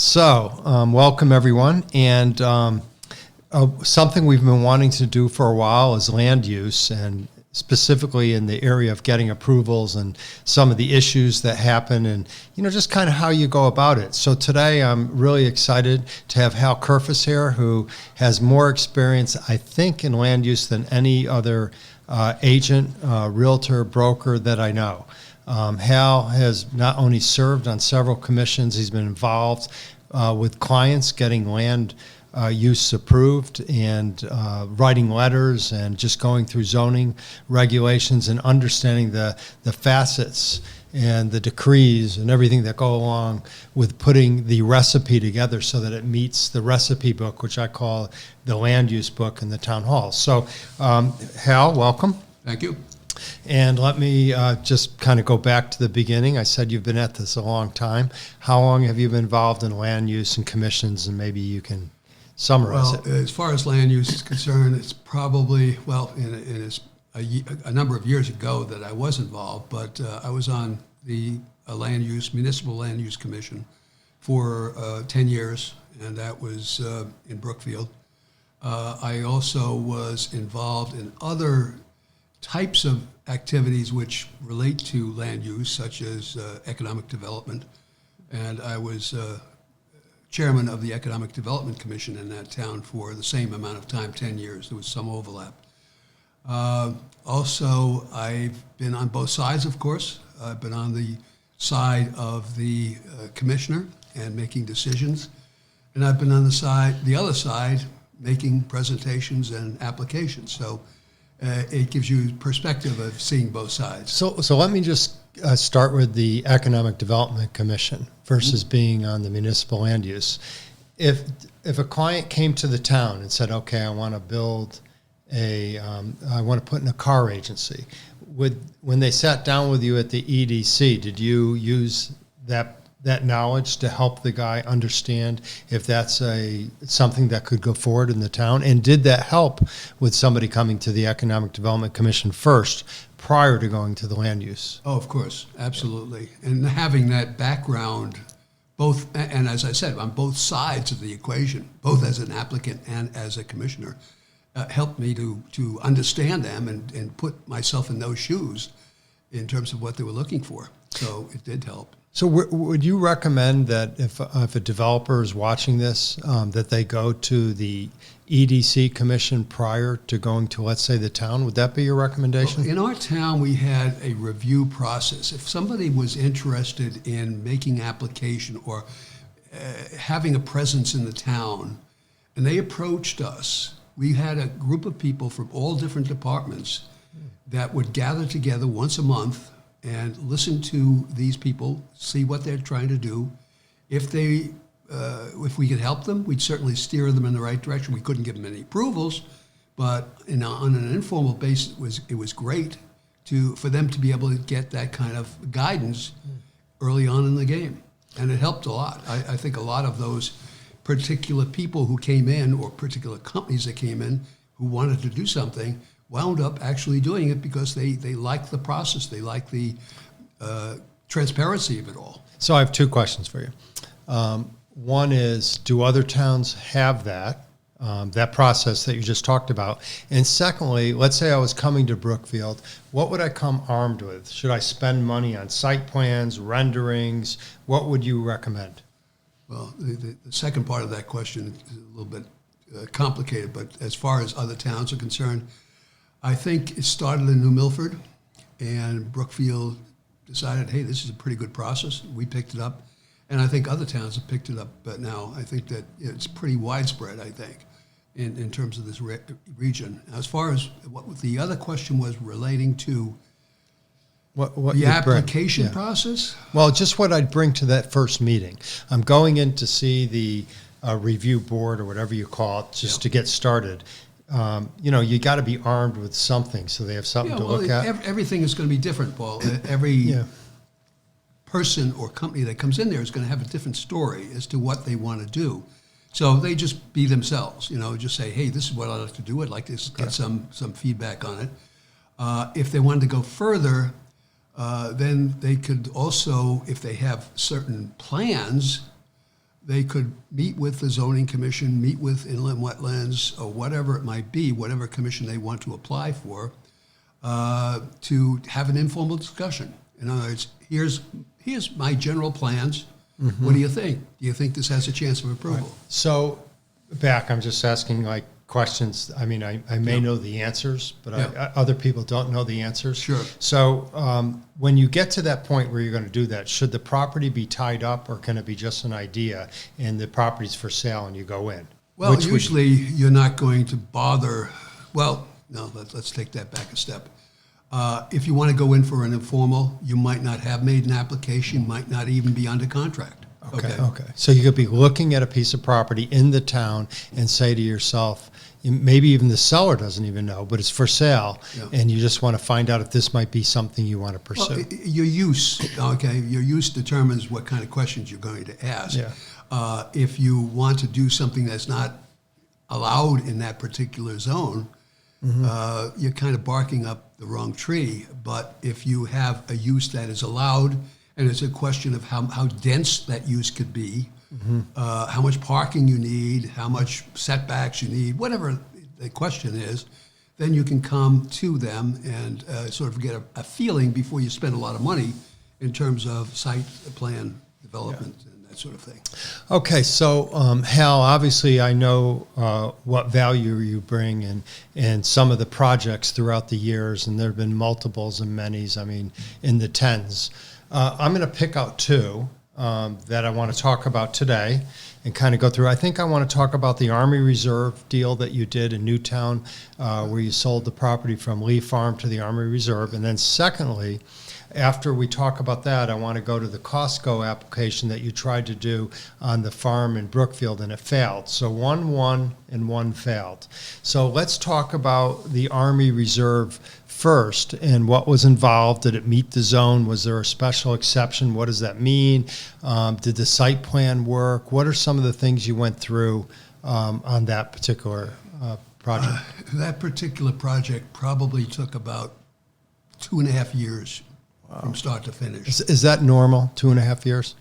Welcome everyone. And something we've been wanting to do for a while is land use, and specifically in the area of getting approvals and some of the issues that happen, and just kind of how you go about it. So today I'm really excited to have Hal Kerfis here, who has more experience, I think, in land use than any other agent, realtor, broker that I know. Hal has not only served on several commissions, he's been involved with clients getting land use approved and writing letters and just going through zoning regulations and understanding the facets and the decrees and everything that go along with putting the recipe together so that it meets the recipe book, which I call the land use book in the town hall. So Hal, welcome. Thank you. And let me just kind of go back to the beginning. I said you've been at this a long time. How long have you been involved in land use and commissions? And maybe you can summarize it. As far as land use is concerned, it's probably, a number of years ago that I was involved, but I was on the Municipal Land Use Commission for 10 years, and that was in Brookfield. I also was involved in other types of activities which relate to land use, such as economic development, and I was chairman of the Economic Development Commission in that town for the same amount of time, 10 years. There was some overlap. Also, I've been on both sides, of course. I've been on the side of the commissioner and making decisions, and I've been on the other side, making presentations and applications. So it gives you perspective of seeing both sides. So let me just start with the Economic Development Commission versus being on the municipal land use. If a client came to the town and said, okay, I want to build I want to put in a car agency, when they sat down with you at the EDC, did you use that knowledge to help the guy understand if that's something that could go forward in the town? And did that help with somebody coming to the Economic Development Commission first prior to going to the land use? Oh, of course, absolutely. And having that background, both, and as I said, on both sides of the equation, both as an applicant and as a commissioner, helped me to understand them and put myself in those shoes in terms of what they were looking for. So it did help. So would you recommend that if a developer is watching this, that they go to the EDC commission prior to going to, let's say, the town? Would that be your recommendation? Well, in our town, we had a review process. If somebody was interested in making application or having a presence in the town, and they approached us, we had a group of people from all different departments that would gather together once a month and listen to these people, see what they're trying to do. If we could help them, we'd certainly steer them in the right direction. We couldn't give them any approvals, but on an informal basis, it was great for them to be able to get that kind of guidance early on in the game, and it helped a lot. I think a lot of those particular people who came in, or particular companies that came in who wanted to do something, wound up actually doing it because they like the process, they like the transparency of it all. So I have two questions for you. One is, do other towns have that process that you just talked about? And secondly, let's say I was coming to Brookfield, what would I come armed with? Should I spend money on site plans, renderings? What would you recommend? Well, the second part of that question is a little bit complicated, but as far as other towns are concerned, I think it started in New Milford, and Brookfield decided, hey, this is a pretty good process. We picked it up, and I think other towns have picked it up. But now I think that it's pretty widespread, I think, in terms of this region. As far as what the other question was relating to what the application process? Well, just what I'd bring to that first meeting. I'm going in to see the review board or whatever you call it, just to get started. You got to be armed with something so they have something to look at. Everything is going to be different, Paul. Every person or company that comes in there is going to have a different story as to what they want to do. So they just be themselves, just say, hey, this is what I'd like to do. I'd like to get some feedback on it. If they wanted to go further, then they could also, if they have certain plans, they could meet with the zoning commission, meet with inland wetlands, or whatever it might be, whatever commission they want to apply for, to have an informal discussion. In other words, here's my general plans. What do you think? Do you think this has a chance of approval? Right. So, I'm just asking like questions. I mean, I may know the answers, but other people don't know the answers. Sure. So, when you get to that point where you're going to do that, should the property be tied up, or can it be just an idea and the property's for sale and you go in? Well, usually you're not going to bother. Well, no, let's take that back a step. If you want to go in for an informal, you might not have made an application, might not even be under contract. Okay. So you could be looking at a piece of property in the town and say to yourself, maybe even the seller doesn't even know, but it's for sale, and you just want to find out if this might be something you want to pursue. Well, your use determines what kind of questions you're going to ask. Yeah. If you want to do something that's not allowed in that particular zone, you're kind of barking up the wrong tree. But if you have a use that is allowed, and it's a question of how dense that use could be, how much parking you need, how much setbacks you need, whatever the question is, then you can come to them and sort of get a feeling before you spend a lot of money in terms of site plan development and that sort of thing. Okay, so Hal, obviously I know what value you bring and some of the projects throughout the years, and there have been multiples and many's, I mean, in the tens. I'm going to pick out two that I want to talk about today and kind of go through. I think I want to talk about the Army Reserve deal that you did in Newtown, where you sold the property from Lee Farm to the Army Reserve. And then secondly, after we talk about that, I want to go to the Costco application that you tried to do on the farm in Brookfield, and it failed. So one won and one failed. So let's talk about the Army Reserve first and what was involved. Did it meet the zone? Was there a special exception? What does that mean? Did the site plan work? What are some of the things you went through on that particular project? That particular project probably took about 2.5 years from start to finish. Is that normal, 2.5 years?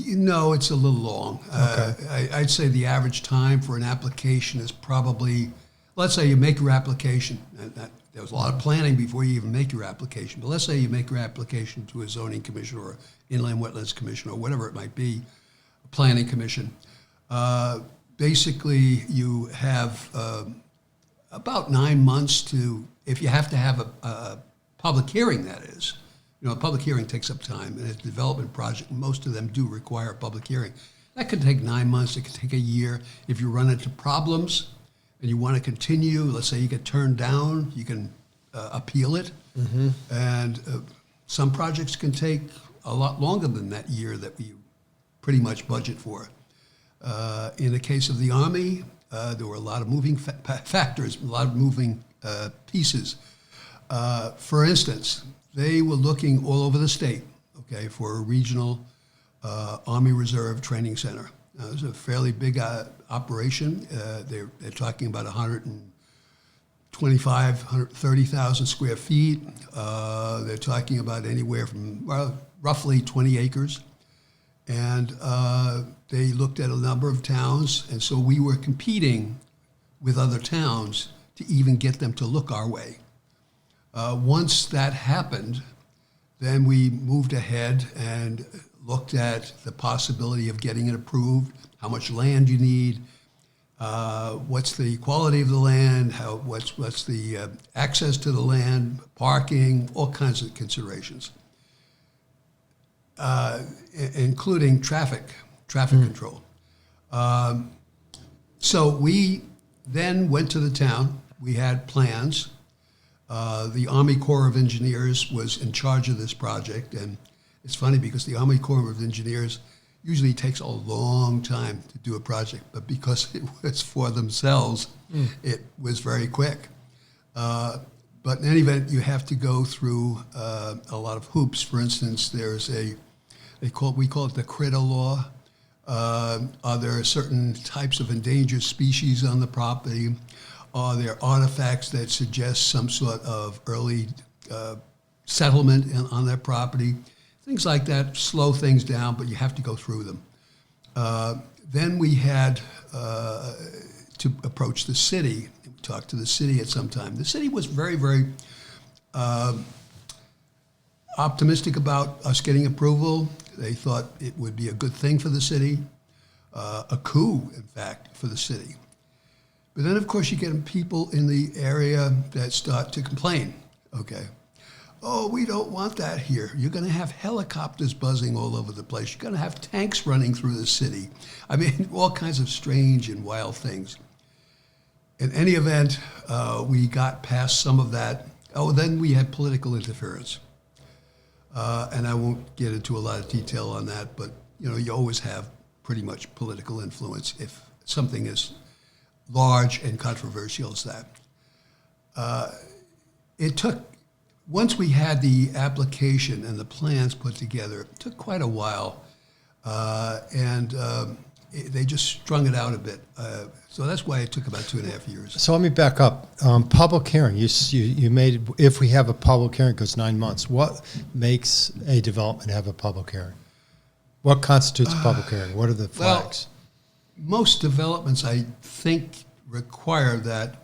No, it's a little long. Okay. I'd say the average time for an application is probably, let's say you make your application. There was a lot of planning before you even make your application. But let's say you make your application to a zoning commission or inland wetlands commission or whatever it might be, a planning commission. Basically, you have about 9 months to, if you have to have a public hearing, that is. You know, a public hearing takes up time, and a development project, most of them do require a public hearing. That could take 9 months, it could take a year. If you run into problems and you want to continue, let's say you get turned down, you can appeal it. And some projects can take a lot longer than that year that we pretty much budget for. In the case of the Army, there were a lot of moving factors, a lot of moving pieces. For instance, they were looking all over the state, okay, for a regional Army Reserve training center. Now, it was a fairly big operation. They're talking about 130,000 square feet. They're talking about anywhere from roughly 20 acres. And they looked at a number of towns, and so we were competing with other towns to even get them to look our way. Once that happened, then we moved ahead and looked at the possibility of getting it approved, how much land you need, what's the quality of the land, what's the access to the land, parking, all kinds of considerations, including traffic control. So we then went to the town. We had plans. The Army Corps of Engineers was in charge of this project, and it's funny because the Army Corps of Engineers usually takes a long time to do a project, but because it was for themselves, it was very quick. But in any event, you have to go through a lot of hoops. For instance, there's we call it the critter law. Are there certain types of endangered species on the property? Are there artifacts that suggest some sort of early settlement on their property? Things like that slow things down, but you have to go through them. Then we had to approach the city, talk to the city at some time. The city was very, very optimistic about us getting approval. They thought it would be a good thing for the city, a coup, in fact, for the city. But then, of course, you get people in the area that start to complain, okay? Oh, we don't want that here. You're going to have helicopters buzzing all over the place. You're going to have tanks running through the city. I mean, all kinds of strange and wild things. In any event, we got past some of that. Oh, then we had political interference. And I won't get into a lot of detail on that, but you always have pretty much political influence if something is large and controversial as that. It took, once we had the application and the plans put together, it took quite a while, and they just strung it out a bit. So that's why it took about 2.5 years. So let me back up. Public hearing, you made, if we have a public hearing, it goes 9 months. What makes a development have a public hearing? What constitutes a public hearing? What are the flags? Most developments, I think, require that.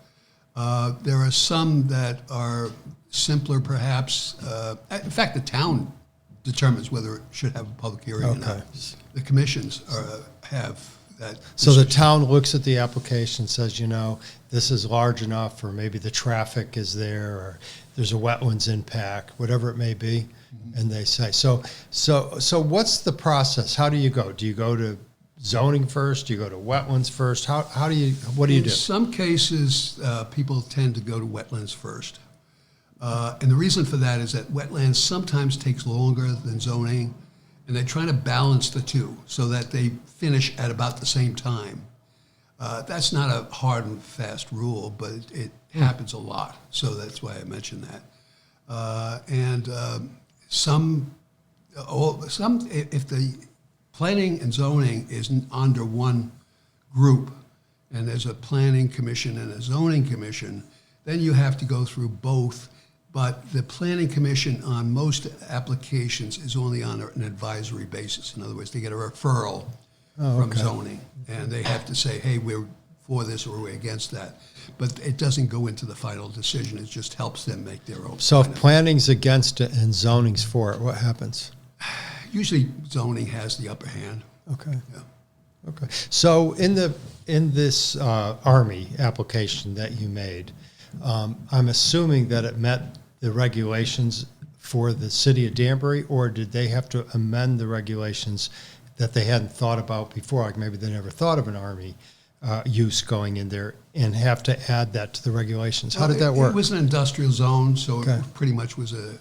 There are some that are simpler, perhaps. In fact, the town determines whether it should have a public hearing or not. The commissions have that. So the town looks at the application, says, this is large enough, or maybe the traffic is there, or there's a wetlands impact, whatever it may be, and they say. So what's the process? How do you go? Do you go to zoning first? Do you go to wetlands first? What do you do? In some cases, people tend to go to wetlands first. And the reason for that is that wetlands sometimes takes longer than zoning, and they're trying to balance the two so that they finish at about the same time. That's not a hard and fast rule, but it happens a lot, so that's why I mentioned that. If the planning and zoning is under one group, and there's a planning commission and a zoning commission, then you have to go through both. But the planning commission on most applications is only on an advisory basis. In other words, they get a referral from zoning, and they have to say, hey, we're for this or we're against that. But it doesn't go into the final decision. It just helps them make their own. So if planning's against it and zoning's for it, what happens? Usually zoning has the upper hand. Okay. Yeah. Okay. So in this Army application that you made, I'm assuming that it met the regulations for the city of Danbury, or did they have to amend the regulations that they hadn't thought about before? Like maybe they never thought of an Army use going in there and have to add that to the regulations. How did that work? It was an industrial zone, so it pretty much was a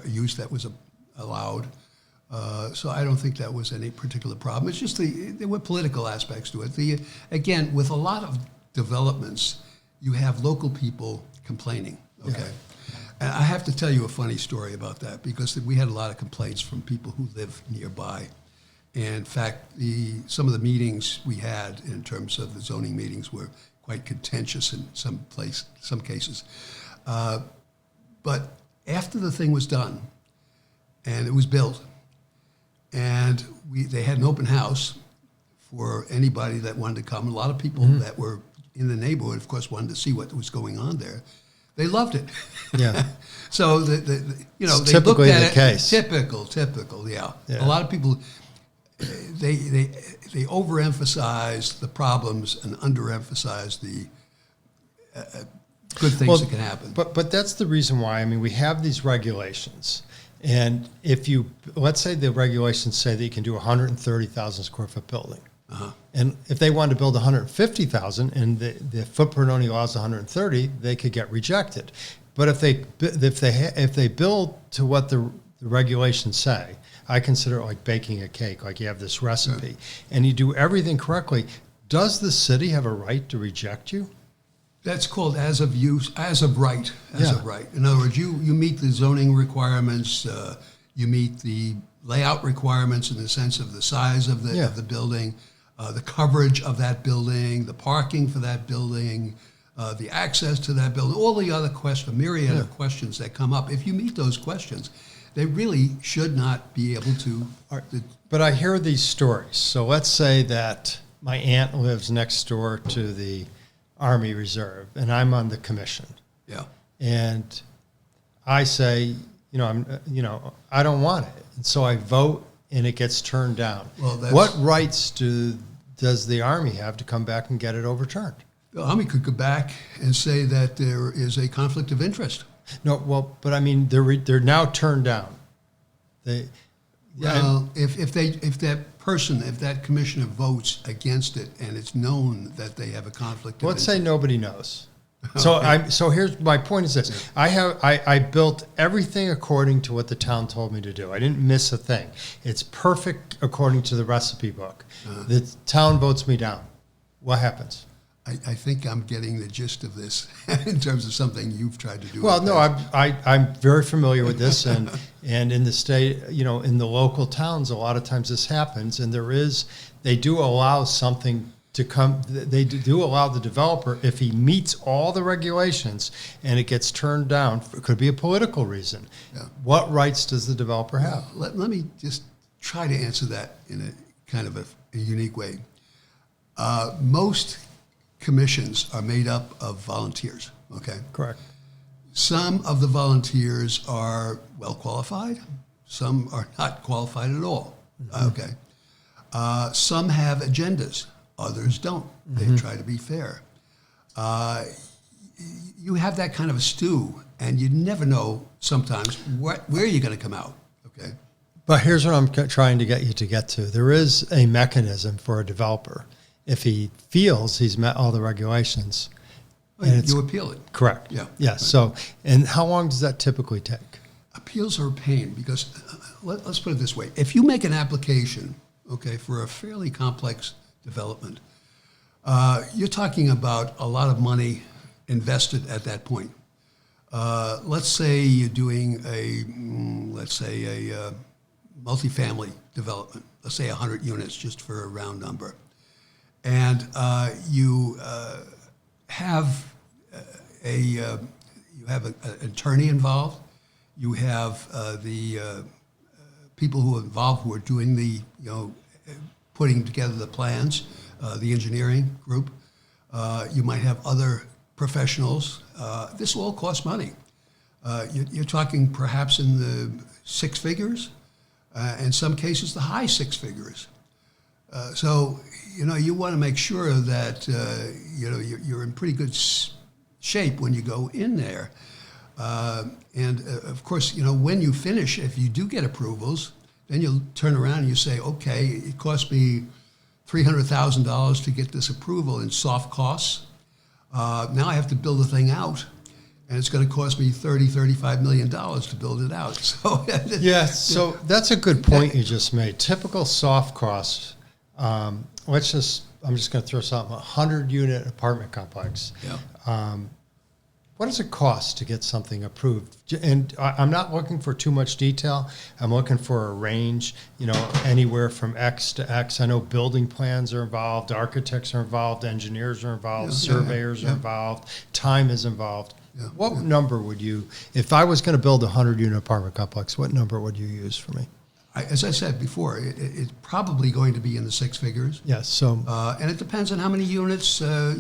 use that was allowed. So I don't think that was any particular problem. It's just there were political aspects to it. Again, with a lot of developments, you have local people complaining, okay? Yeah. And I have to tell you a funny story about that, because we had a lot of complaints from people who live nearby. And in fact, some of the meetings we had in terms of the zoning meetings were quite contentious in some cases. But after the thing was done, and it was built, and they had an open house for anybody that wanted to come. A lot of people that were in the neighborhood, of course, wanted to see what was going on there. They loved it. Yeah. So they looked at it. Case. Typical. Yeah. A lot of people they overemphasize the problems and underemphasize the good things that can happen. But that's the reason why. I mean, we have these regulations. And if let's say the regulations say that you can do a 130,000 square foot building. Uh-huh. And if they wanted to build 150,000 and the footprint only allows 130, they could get rejected. But if they build to what the regulations say, I consider it like baking a cake, like you have this recipe, and you do everything correctly, does the city have a right to reject you? That's called as of right. In other words, you meet the zoning requirements, you meet the layout requirements in the sense of the size of the building, the coverage of that building, the parking for that building, the access to that building, all the other questions, a myriad of questions that come up. If you meet those questions, They really should not be able to. But I hear these stories. So let's say that my aunt lives next door to the Army Reserve, and I'm on the commission. Yeah. And I say, I don't want it. And so I vote, and it gets turned down. Well, what rights does the Army have to come back and get it overturned? The Army could go back and say that there is a conflict of interest. No, well, but I mean, they're now turned down. If that commissioner votes against it, and it's known that they have a conflict of let's interest. say nobody knows. So here's my point is this: I built everything according to what the town told me to do. I didn't miss a thing. It's perfect according to the recipe book. The town votes me down. What happens? I think I'm getting the gist of this in terms of something you've tried to do. Well, no, I'm very familiar with this, and in the state, in the local towns, a lot of times this happens, and they do allow something to come. They do allow the developer, if he meets all the regulations and it gets turned down, it could be a political reason. Yeah. What rights does the developer have? Let me just try to answer that in a kind of a unique way. Most commissions are made up of volunteers, okay? Correct. Some of the volunteers are well qualified, some are not qualified at all, okay? Some have agendas, others don't. They try to be fair. You have that kind of a stew, and you never know sometimes where you're going to come out, okay? But here's what I'm trying to get you to get to. There is a mechanism for a developer. If he feels he's met all the regulations, and You appeal it. correct. Yeah. Yeah. So, and how long does that typically take? Appeals are a pain because, let's put it this way. If you make an application, okay, for a fairly complex development, you're talking about a lot of money invested at that point. Let's say you're doing a multifamily development, let's say 100 units, just for a round number. And you have an attorney involved. You have the people who are involved who are doing the putting together the plans, the engineering group. You might have other professionals. This will all cost money. You're talking perhaps in the six figures, in some cases the high six figures. So you want to make sure that you're in pretty good shape when you go in there. And of course, when you finish, if you do get approvals, then you'll turn around and you say, okay, it cost me $300,000 to get this approval in soft costs. Now I have to build the thing out, and it's going to cost me $35 million to build it out. So yeah, so that's a good point you just made. Typical soft costs. I'm just going to throw something, 100-unit apartment complex. Yeah. What does it cost to get something approved? And I'm not looking for too much detail. I'm looking for a range, anywhere from X to X. I know building plans are involved, architects are involved, engineers are involved, surveyors are involved, time is involved. Yeah, What number would you, if I was going to build a 100-unit apartment complex, what number would you use for me? As I said before, it's probably going to be in the six figures. Yes. So, and it depends on how many units, how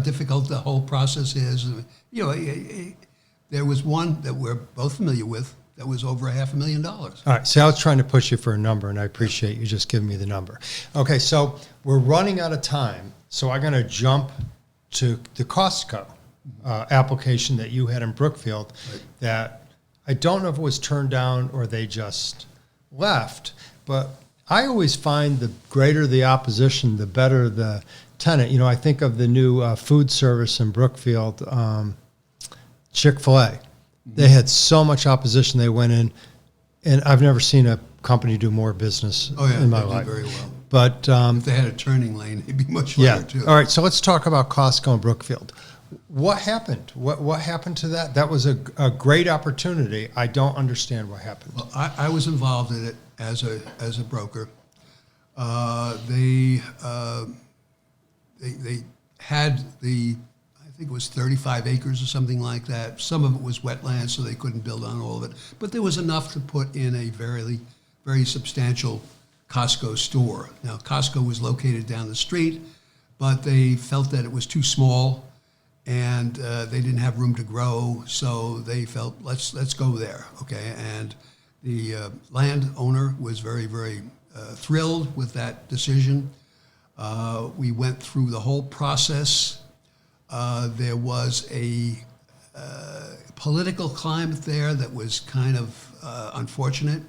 difficult the whole process is. There was one that we're both familiar with that was over $500,000. all right. See, I was trying to push you for a number, and I appreciate you just giving me the number. Okay. So we're running out of time. So I'm going to jump to the Costco application that you had in Brookfield that I don't know if it was turned down or they just left, but I always find the greater the opposition, the better the tenant. I think of the new food service in Brookfield, Chick-fil-A. They had so much opposition, they went in, and I've never seen a company do more business in my life. Very well. But if they had a turning lane, it'd be much better too. All right, so let's talk about Costco and Brookfield. What happened? What happened to that? That was a great opportunity. I don't understand what happened. Well, I was involved in it as a broker. They had the, I think it was 35 acres or something like that. Some of it was wetlands, so they couldn't build on all of it. But there was enough to put in a very substantial Costco store. Now, Costco was located down the street, but they felt that it was too small, and they didn't have room to grow, so they felt, let's go there, okay? And the landowner was very thrilled with that decision. We went through the whole process. There was a political climate there that was kind of unfortunate.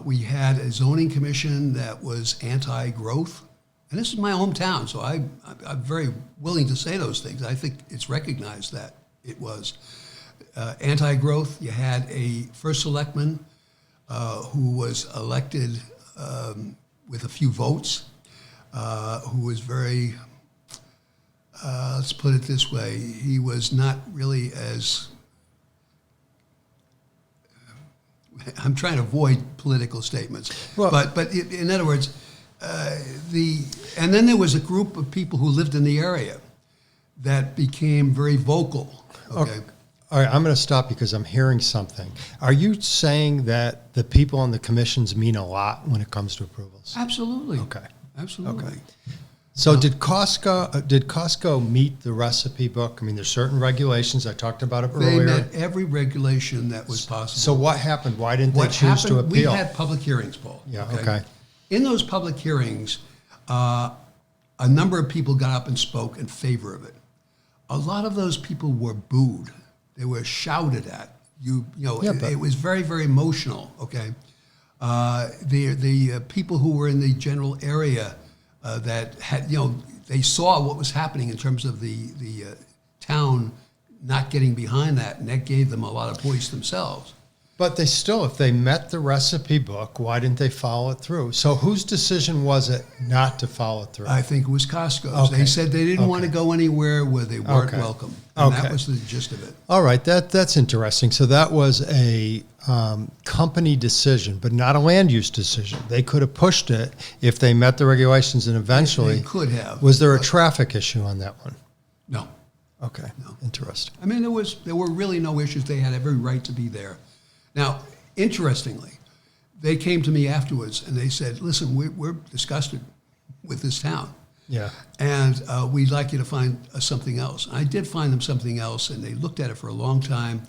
We had a zoning commission that was anti-growth. And this is my hometown, so I'm very willing to say those things. I think it's recognized that it was anti-growth. You had a first selectman who was elected with a few votes, who was very, let's put it this way, he was not really as, I'm trying to avoid political statements, Well, but in other words, and then there was a group of people who lived in the area that became very vocal. Okay. All right, I'm going to stop because I'm hearing something. Are you saying that the people on the commissions mean a lot when it comes to approvals? Absolutely. Okay. Absolutely. Okay. So did Costco meet the recipe book? I mean, there's certain regulations. I talked about it They earlier. met every regulation that was possible. So what happened? Why didn't What they choose to happened, appeal? we had public hearings, Paul. Yeah, okay. In those public hearings, a number of people got up and spoke in favor of it. A lot of those people were booed. They were shouted at. It was very emotional, okay? The people who were in the general area that had, they saw what was happening in terms of the town not getting behind that, and that gave them a lot of voice themselves. But they still, if they met the recipe book, why didn't they follow it through? So whose decision was it not to follow it through? I think it was Costco's. Okay. They said they didn't want to Okay. go anywhere where they weren't Okay. welcome. And Okay. that was the gist of it. All right, that's interesting. So that was a company decision, but not a land use decision. They could have pushed it if they met the regulations, and eventually, They could have. was there a but traffic issue on that one? No. Okay, No. interesting. I mean, there were really no issues. They had every right to be there. Now, interestingly, they came to me afterwards and they said, listen, we're disgusted with this town. Yeah. And we'd like you to find us something else. I did find them something else, and they looked at it for a long time.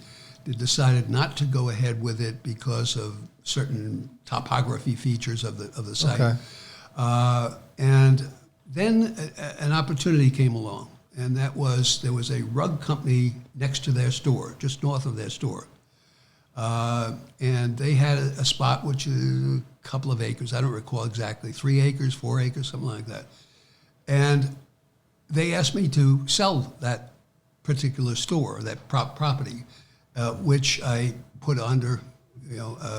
They decided not to go ahead with it because of certain topography features of the site. Okay. And then an opportunity came along, and that was there was a rug company next to their store, just north of their store. And they had a spot which is a couple of acres. I don't recall exactly, 3 acres, 4 acres, something like that. And they asked me to sell that particular store, that property, which I put under,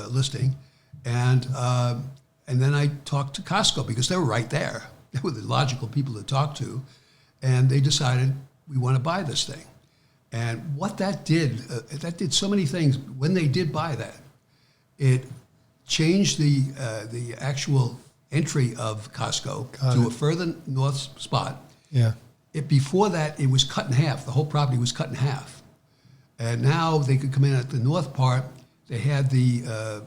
listing. And then I talked to Costco because they were right there. They were the logical people to talk to. And they decided, we want to buy this thing. And what that did so many things. When they did buy that, it changed the actual entry of Costco to a further north spot. Yeah. Before that, it was cut in half. The whole property was cut in half. And now they could come in at the north part. They had the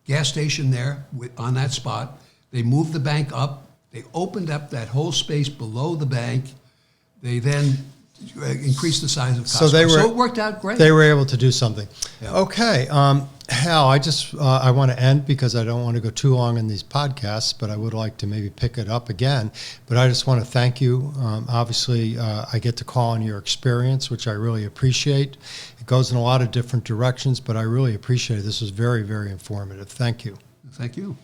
gas station there on that spot. They moved the bank up. They opened up that whole space below the bank. They then increased the size of Costco. So it worked out great. They were able to do something. Yeah. Okay. Hal, I want to end because I don't want to go too long in these podcasts, but I would like to maybe pick it up again. But I just want to thank you. Obviously, I get to call on your experience, which I really appreciate. It goes in a lot of different directions, but I really appreciate it. This was very, very informative. Thank you. Thank you.